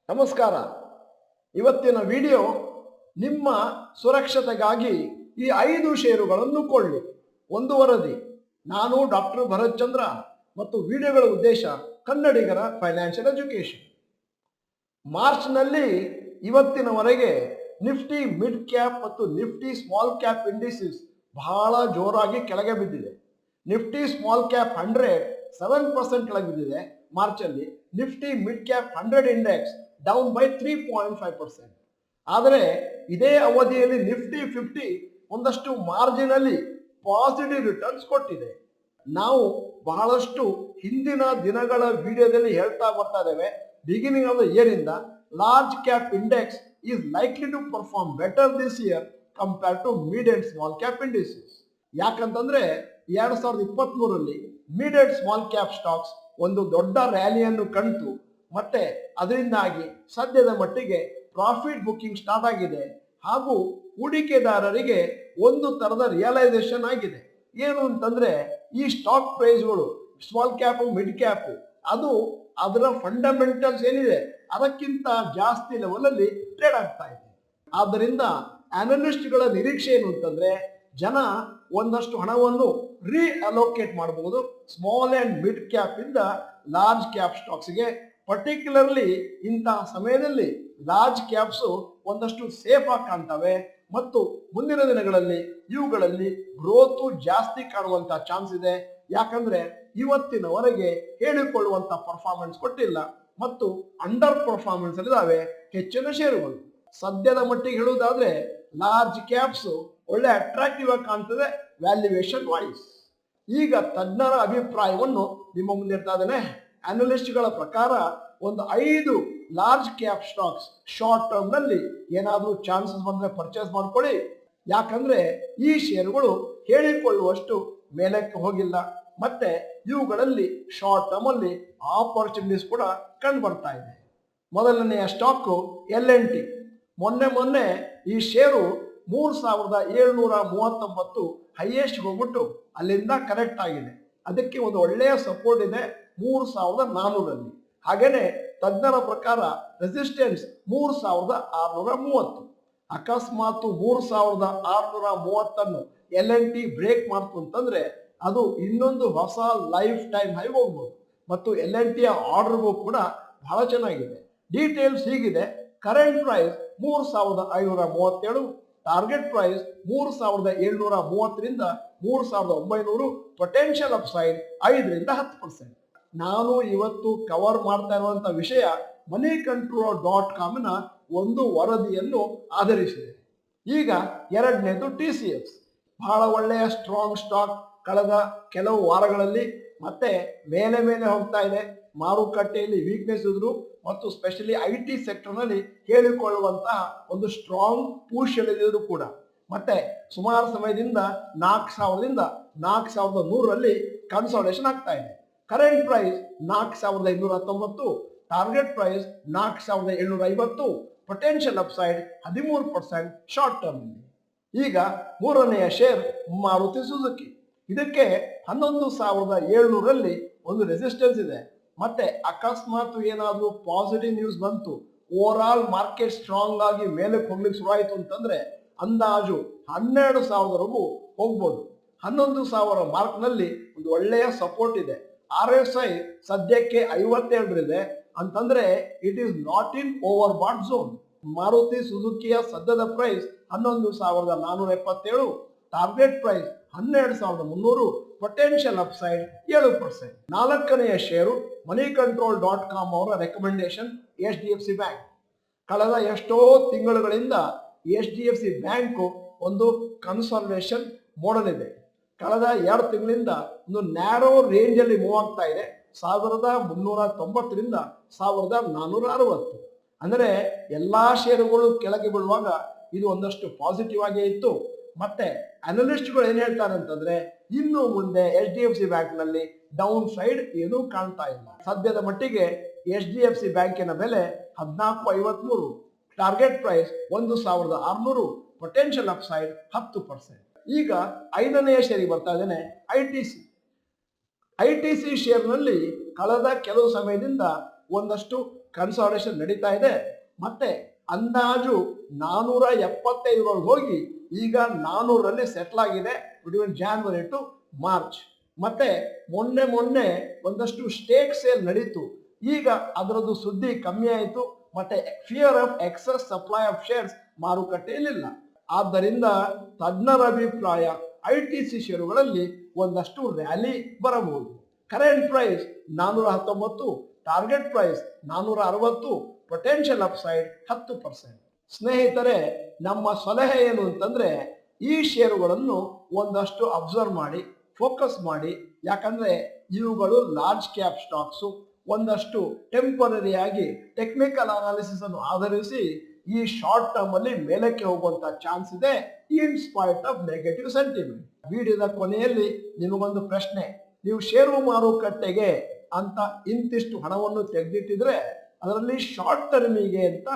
ನಮಸ್ಕಾರ. ಇವತ್ತಿನ ವಿಡಿಯೋ ನಿಮ್ಮ ಸುರಕ್ಷತೆಗಾಗಿ ಈ 5 ಷೇರುಗಳನ್ನು ಕೊಳ್ಳಿ. ಒಂದು ವರದಿ. ನಾನು ಡಾಕ್ಟರ್ ಭರತ್ ಚಂದ್ರ ಮತ್ತು ವಿಡಿಯೋಗಳ ಉದ್ದೇಶ ಕನ್ನಡಿಗರ ಫೈನಾನ್ಷಿಯಲ್ ಎಜುಕೇಶನ್. ಮಾರ್ಚ್ನಲ್ಲಿ ಇವತ್ತಿನವರೆಗೆ ನಿಫ್ಟಿ ಮಿಡ್ ಕ್ಯಾಪ್ ಮತ್ತು ನಿಫ್ಟಿ ಸ್ಮಾಲ್ ಕ್ಯಾಪ್ ಇಂಡಿಸಿಸ್ ಬಹಳ ಜೋರಾಗಿ ಕೆಳಗೆ ಬಿದ್ದಿದೆ. ನಿಫ್ಟಿ ಸ್ಮಾಲ್ ಕ್ಯಾಪ್ 100 7% ಕೆಳಗೆ ಬಿದ್ದಿದೆ ಮಾರ್ಚಲ್ಲಿ. Nifty mid cap 100 index down by 3.5%. ಆದರೆ ಇದೇ ಅವಧಿಯಲ್ಲಿ ನಿಫ್ಟಿ 50 ಒಂದಷ್ಟು ಮಾರ್ಜಿನಲ್ಲಿ ಪಾಸಿಟಿವ್ ರಿಟರ್ನ್ಸ್ ಕೊಟ್ಟಿದೆ. ನಾವು ಬಹಳಷ್ಟು ಹಿಂದಿನ ದಿನಗಳ ವಿಡಿಯೋದಲ್ಲಿ ಹೇಳ್ತಾ ಬರ್ತಾ ಇದ್ದೇವೆ, ಬಿಗಿನಿಂಗ್ ಆಫ್ ದ ಇಯರ್ ಇಂದ large cap index is likely to perform better this year compare to mid and small cap indices. ಯಾಕಂತಂದ್ರೆ 2023ರಲ್ಲಿ mid and small cap stocks ಒಂದು ದೊಡ್ಡ ರ್ಯಾಲಿಯನ್ನು ಕಂಡು ಮತ್ತೆ ಅದರಿಂದಾಗಿ ಸದ್ಯದ ಮಟ್ಟಿಗೆ ಪ್ರಾಫಿಟ್ ಬುಕ್ಕಿಂಗ್ ಸ್ಟಾರ್ಟ್ ಆಗಿದೆ ಹಾಗೂ ಹೂಡಿಕೆದಾರರಿಗೆ ಒಂದು ತರದ ರಿಯಲೈಸೇಷನ್ ಆಗಿದೆ. ಏನು ಅಂತಂದ್ರೆ ಈ ಸ್ಟಾಕ್ ಪ್ರೈಸ್ಗಳು ಸ್ಮಾಲ್ ಕ್ಯಾಪ್ ಮಿಡ್ ಕ್ಯಾಪ್ ಅದು ಅದರ ಫಂಡಮೆಂಟಲ್ಸ್ ಏನಿದೆ ಅದಕ್ಕಿಂತ ಜಾಸ್ತಿ ಲೆವೆಲ್ ಅಲ್ಲಿ ಟ್ರೇಡ್ ಆಗ್ತಾ ಇದೆ. ಆದ್ದರಿಂದ ಅನಲಿಸ್ಟ್ಗಳ ನಿರೀಕ್ಷೆ ಏನು ಅಂತಂದ್ರೆ ಜನ ಒಂದಷ್ಟು ಹಣವನ್ನು ರೀಅಲೋಕೇಟ್ ಮಾಡಬಹುದು ಸ್ಮಾಲ್ ಅಂಡ್ ಮಿಡ್ ಕ್ಯಾಪ್ ಇಂದ ಲಾರ್ಜ್ ಕ್ಯಾಪ್ ಸ್ಟಾಕ್ಸ್ಗೆ. ಪರ್ಟಿಕ್ಯುಲರ್ಲಿ ಇಂತಹ ಸಮಯದಲ್ಲಿ ಲಾರ್ಜ್ ಕ್ಯಾಪ್ಸ್ ಒಂದಷ್ಟು ಸೇಫ್ ಆಗಿ ಕಾಣ್ತವೆ ಮತ್ತು ಮುಂದಿನ ದಿನಗಳಲ್ಲಿ ಇವುಗಳಲ್ಲಿ ಗ್ರೋತ್ ಜಾಸ್ತಿ ಕಾಣುವಂತ ಚಾನ್ಸ್ ಇದೆ. ಯಾಕಂದ್ರೆ ಇವತ್ತಿನವರೆಗೆ ಹೇಳಿಕೊಳ್ಳುವಂತ ಪರ್ಫಾರ್ಮೆನ್ಸ್ ಕೊಟ್ಟಿಲ್ಲ ಮತ್ತು ಅಂಡರ್ ಪರ್ಫಾರ್ಮೆನ್ಸ್ ಇದಾವೆ ಹೆಚ್ಚಿನ ಷೇರುಗಳು. ಸದ್ಯದ ಮಟ್ಟಿಗೆ ಹೇಳುವುದಾದ್ರೆ ಲಾರ್ಜ್ ಕ್ಯಾಪ್ಸ್ ಒಳ್ಳೆ ಅಟ್ರಾಕ್ಟಿವ್ ಆಗಿ ಕಾಣ್ತದೆ ವ್ಯಾಲ್ಯೂಯೇಷನ್ ವೈಸ್. ಈಗ ತಜ್ಞರ ಅಭಿಪ್ರಾಯವನ್ನು ನಿಮ್ಮ ಮುಂದೆ ಇಡ್ತಾ ಇದ್ದೇನೆ. ಅನಲಿಸ್ಟ್ಗಳ ಪ್ರಕಾರ ಒಂದು 5 large cap stocks short term ನಲ್ಲಿ ಏನಾದರೂ ಚಾನ್ಸಸ್ ಬಂದ್ರೆ ಪರ್ಚೇಸ್ ಮಾಡ್ಕೊಳ್ಳಿ. ಯಾಕಂದ್ರೆ ಈ ಷೇರುಗಳು ಹೇಳಿಕೊಳ್ಳುವಷ್ಟು ಮೇಲಕ್ಕೆ ಹೋಗಿಲ್ಲ ಮತ್ತೆ ಇವುಗಳಲ್ಲಿ ಶಾರ್ಟ್ ಟರ್ಮ್ ಅಲ್ಲಿ ಆಪರ್ಚುನಿಟೀಸ್ ಕೂಡ ಕಂಡು ಬರ್ತಾ ಇದೆ. ಮೊದಲನೆಯ ಸ್ಟಾಕ್ L&T. ಮೊನ್ನೆ ಈ ಷೇರು 3739 ಹೈಯೆಸ್ಟ್ ಹೋಗ್ಬಿಟ್ಟು ಅಲ್ಲಿಂದ ಕರೆಕ್ಟ್ ಆಗಿದೆ. ಅದಕ್ಕೆ ಒಂದು ಒಳ್ಳೆಯ ಸಪೋರ್ಟ್ ಇದೆ 3400ರಲ್ಲಿ. ಹಾಗೇನೆ ತಜ್ಞರ ಪ್ರಕಾರ ರೆಸಿಸ್ಟೆನ್ಸ್ 3630. ಅಕಸ್ಮಾತ್ 3630 L&T ಬ್ರೇಕ್ ಮಾಡ್ತು ಅಂತಂದ್ರೆ ಅದು ಇನ್ನೊಂದು ಹೊಸ ಲೈಫ್ ಟೈಮ್ ಹೈ ಹೋಗ್ಬೋದು ಮತ್ತು L&T ಆರ್ಡರ್ ಬುಕ್ ಕೂಡ ಬಹಳ ಚೆನ್ನಾಗಿದೆ. ಡೀಟೇಲ್ಸ್ ಹೀಗಿದೆ. ಕರೆಂಟ್ ಪ್ರೈಸ್ 3537, ಟಾರ್ಗೆಟ್ ಪ್ರೈಸ್ 3730ರಿಂದ 3900, ಪೊಟೆನ್ಷಿಯಲ್ ಅಪ್ಸೈಡ್ 5ರಿಂದ 10%. ನಾನು ಇವತ್ತು ಕವರ್ ಮಾಡ್ತಾ ಇರುವಂತ ವಿಷಯ moneycontrol.com ಒಂದು ವರದಿಯನ್ನು ಆಧರಿಸಿದೆ. ಈಗ ಎರಡನೇದು TCS. ಬಹಳ ಒಳ್ಳೆಯ ಸ್ಟ್ರಾಂಗ್ ಸ್ಟಾಕ್ ಕಳೆದ ಕೆಲವು ವಾರಗಳಲ್ಲಿ ಮತ್ತೆ ಮೇಲೆ ಹೋಗ್ತಾ ಇದೆ. ಮಾರುಕಟ್ಟೆಯಲ್ಲಿ ವೀಕ್ನೆಸ್ ಇದ್ರು ಮತ್ತು ಸ್ಪೆಷಲಿ IT ಸೆಕ್ಟರ್ನಲ್ಲಿ ಹೇಳಿಕೊಳ್ಳುವಂತಹ ಒಂದು ಸ್ಟ್ರಾಂಗ್ ಪುಷ್ ಇಳಿದ್ರು ಕೂಡ ಮತ್ತೆ ಸುಮಾರು ಸಮಯದಿಂದ 4000ರಿಂದ 4100ರಲ್ಲಿ ಕನ್ಸಾಲಿಡೇಷನ್ ಆಗ್ತಾ ಇದೆ. Current price 4219, target price 4750, potential upside 13% short term. ಈಗ ಮೂರನೆಯ ಶೇರ್ ಮಾರುತಿ ಸುಜುಕಿ. ಇದಕ್ಕೆ 11700ರಲ್ಲಿ ಒಂದು ರೆಸಿಸ್ಟೆನ್ಸ್ ಇದೆ. ಮತ್ತೆ ಅಕಸ್ಮಾತ್ ಏನಾದ್ರೂ ಪಾಸಿಟಿವ್ ನ್ಯೂಸ್ ಬಂತು, ಓವರ್ ಆಲ್ ಮಾರ್ಕೆಟ್ ಸ್ಟ್ರಾಂಗ್ ಆಗಿ ಮೇಲಕ್ಕೆ ಹೋಗ್ಲಿಕ್ಕೆ ಶುರುವಾಯಿತು ಅಂತಂದ್ರೆ ಅಂದಾಜು 12,000ವರೆಗೂ ಹೋಗ್ಬೋದು. 11,000 ಮಾರ್ಕ್ ನಲ್ಲಿ ಒಂದು ಒಳ್ಳೆಯ ಸಪೋರ್ಟ್ ಇದೆ. RSI ಸದ್ಯಕ್ಕೆ 52 ಇದೆ ಅಂತಂದ್ರೆ it is not in over bought zone. Maruti ಸುಜುಕಿಯ ಸದ್ಯದ price 11,477, target price 12,300, potential upside 7%. ನಾಲ್ಕನೆಯ ಷೇರು moneycontrol.com ಅವರ ರೆಕಮೆಂಡೇಶನ್ HDFC ಬ್ಯಾಂಕ್. ಕಳೆದ ಎಷ್ಟೋ ತಿಂಗಳುಗಳಿಂದ HDFC ಬ್ಯಾಂಕ್ ಒಂದು ಕನ್ಸಾಲಿಡೇಷನ್ ಮೋಡಲ್ ಇದೆ. ಕಳೆದ 2 ತಿಂಗಳಿಂದ ಒಂದು ನ್ಯಾರೋ ರೇಂಜ್ ಅಲ್ಲಿ ಮೂವ್ ಆಗ್ತಾ ಇದೆ 1390ರಿಂದ 1460. ಅಂದ್ರೆ ಎಲ್ಲಾ ಷೇರುಗಳು ಕೆಳಗೆ ಬೀಳುವಾಗ ಇದು ಒಂದಷ್ಟು ಪಾಸಿಟಿವ್ ಆಗೇ ಇತ್ತು. ಮತ್ತೆ ಅನಲಿಸ್ಟ್ಗಳು ಏನ್ ಹೇಳ್ತಾರೆ ಅಂತಂದ್ರೆ ಇನ್ನು ಮುಂದೆ HDFC ಬ್ಯಾಂಕ್ ನಲ್ಲಿ ಡೌನ್ ಸೈಡ್ ಏನೂ ಕಾಣ್ತಾ ಇಲ್ಲ. ಸದ್ಯದ ಮಟ್ಟಿಗೆ HDFC ಬ್ಯಾಂಕಿನ ಬೆಲೆ 1453, ಟಾರ್ಗೆಟ್ ಪ್ರೈಸ್ 1600, ಪೊಟೆನ್ಷಿಯಲ್ ಅಪ್ಸೈಡ್ 10%. ಈಗ 5ನೆಯ ಶೇರಿಗೆ ಬರ್ತಾ ಇದ್ದೇನೆ ಐ ಟಿ ಸಿ ಶೇರ್ನಲ್ಲಿ ಕಳೆದ ಕೆಲವು ಸಮಯದಿಂದ ಒಂದಷ್ಟು ಕನ್ಸಾಲಿಡೇಷನ್ ನಡೀತಾ ಇದೆ. ಮತ್ತೆ ಅಂದಾಜು 475 ಹೋಗಿ ಈಗ 400ರಲ್ಲಿ ಸೆಟ್ಲ್ ಆಗಿದೆ ಬಿಟ್ವೀನ್ ಜಾನ್ವರಿ ಟು ಮಾರ್ಚ್. ಮತ್ತೆ ಮೊನ್ನೆ ಒಂದಷ್ಟು ಸ್ಟೇಕ್ ಸೇಲ್ ನಡೀತು. ಈಗ ಅದರದ್ದು ಸುದ್ದಿ ಕಮ್ಮಿ ಆಯಿತು. ಮತ್ತೆ fear of excess supply of shares ಮಾರುಕಟ್ಟೆಯಲ್ಲಿಲ್ಲ. ಆದ್ದರಿಂದ ತಜ್ಞರ ಅಭಿಪ್ರಾಯ ITC ಷೇರುಗಳಲ್ಲಿ ಒಂದಷ್ಟು ರ್ಯಾಲಿ ಬರಬಹುದು. Current price 419, target price 460, potential upside 10%. ಸ್ನೇಹಿತರೆ, ನಮ್ಮ ಸಲಹೆ ಏನು ಅಂತಂದ್ರೆ ಈ ಷೇರುಗಳನ್ನು ಒಂದಷ್ಟು ಅಬ್ಸರ್ವ್ ಮಾಡಿ, ಫೋಕಸ್ ಮಾಡಿ. ಯಾಕಂದ್ರೆ ಇವುಗಳು ಲಾರ್ಜ್ ಕ್ಯಾಪ್ ಸ್ಟಾಕ್ಸು. ಒಂದಷ್ಟು ಟೆಂಪರರಿ ಆಗಿ ಟೆಕ್ನಿಕಲ್ ಅನಾಲಿಸಿಸ್ ಅನ್ನು ಆಧರಿಸಿ ಈ ಶಾರ್ಟ್ ಟರ್ಮ್ ಅಲ್ಲಿ ಮೇಲಕ್ಕೆ ಹೋಗುವಂತ ಚಾನ್ಸ್ ಇದೆ, in spite of negative sentiment. ವಿಡಿಯೋದ ಕೊನೆಯಲ್ಲಿ ನಿಮಗೊಂದು ಪ್ರಶ್ನೆ, ನೀವು ಷೇರು ಮಾರುಕಟ್ಟೆಗೆ ಅಂತ ಇಂತಿಷ್ಟು ಹಣವನ್ನು ತೆಗೆದಿಟ್ಟಿದ್ರೆ ಅದರಲ್ಲಿ ಶಾರ್ಟ್ ಟರ್ಮಿಗೆ ಅಂತ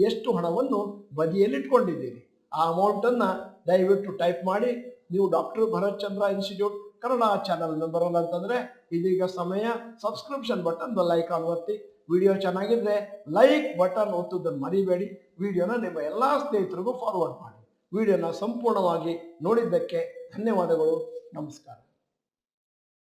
ಎಷ್ಟು ಹಣವನ್ನು ಬದಿಯಲ್ಲಿ ಇಟ್ಕೊಂಡಿದ್ದೀರಿ? ಆ ಅಮೌಂಟ್ ಅನ್ನ ದಯವಿಟ್ಟು ಟೈಪ್ ಮಾಡಿ. ನೀವು ಡಾಕ್ಟರ್ ಭರತ್ ಚಂದ್ರ ಇನ್ಸ್ಟಿಟ್ಯೂಟ್ ಕನ್ನಡ ಚಾನಲ್ ಮೆಂಬರ್ ಅಲ್ಲ ಅಂತಂದ್ರೆ ಇದೀಗ ಸಮಯ. ಸಬ್ಸ್ಕ್ರಿಪ್ಷನ್ ಬಟನ್ ಬೆಲ್ ಐಕಾನ್ ಒತ್ತಿ. ವಿಡಿಯೋ ಚೆನ್ನಾಗಿದ್ರೆ ಲೈಕ್ ಬಟನ್ ಒತ್ತುವುದನ್ನು ಮರಿಬೇಡಿ. ವಿಡಿಯೋನ ನಿಮ್ಮ ಎಲ್ಲಾ ಸ್ನೇಹಿತರಿಗೂ ಫಾರ್ವರ್ಡ್ ಮಾಡಿ. ವಿಡಿಯೋನ ಸಂಪೂರ್ಣವಾಗಿ ನೋಡಿದ್ದಕ್ಕೆ ಧನ್ಯವಾದಗಳು. ನಮಸ್ಕಾರ.